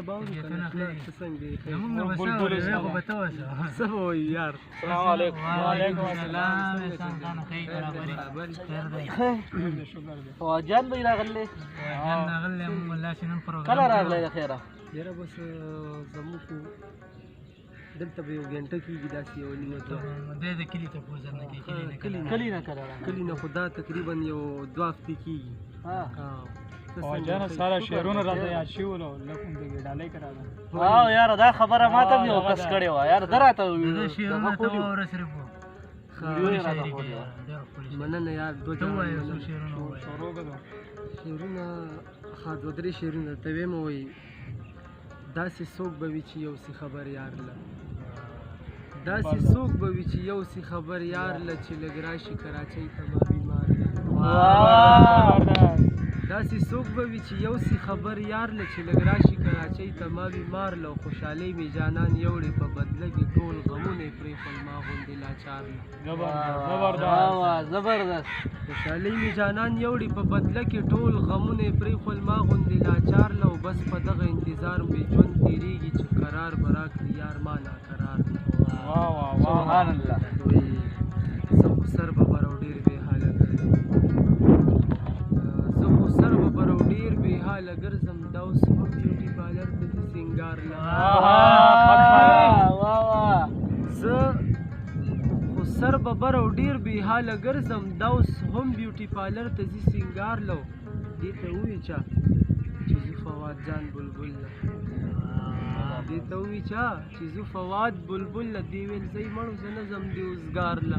باور کنه څه څنګه زمونږ بلبل خو به ته وشه څه به وایي یار السلام علیکم وعلیکم السلام احسان خان خیر برابر خیر دی او جان به راغلی جان راغلی مونږ الله چې نن پروګرام کله راغلی د خیره یاره بس زموږ خو دلته به یو ګنټه کېږي داسې یو نیمه دی د کلي تپوس نه کوي کلي نه کړه کلي نه خو دا تقریبا یو 2 هفتې کېږي او جان سارا شعرونه راته یاد شولو لکه د ډالۍ کراله واو یار دا خبره ماته یو کس کړی و یار دراته دا شعرونه ته اور صرف مننه یار دوه ته وایو څو شعرونه وایو شعرونه ها دوه درې شعرونه ته ویم وایي داسې څوک به وي چې یو سی خبر یار له داسې څوک به وي چې یو سی خبر یار له چې لږ راشي کراچۍ ته ما بیمار داسې څوک به وي چې یو سی خبر یار له چې لږ راشي کراچۍ ته ما بیمار له خوشحالۍ مې جانان یوړې په بدله کې ټول غمونه یې پرېښول ما غوندې لاچار له زبردست خوشحالۍ مې جانان یوړې په بدله کې ټول غمونه یې پرېښول ما غوندې لاچار له او بس په دغه انتظار مې ژوند تېرېږي چې قرار به راکړي یار ما ناقرار سبحان الله زه خو سر ببر او ډېر بې حاله ګرځم زه خو سر ببر او ډېر بې حاله ګرځم دا اوس هم بیوټي پارلر ته ځي سینګار له زه خو سر ببر او ډېر بې حاله ګرځم دا اوس هم بیوټي پارلر ته ځي سینګار له دې ته ووایي چا چې زه فواد جان بلبل له دې ته ووایي چا چې زه فواد بلبل له دې ویل زه یې مړو زه نه ځم دې اوزګار له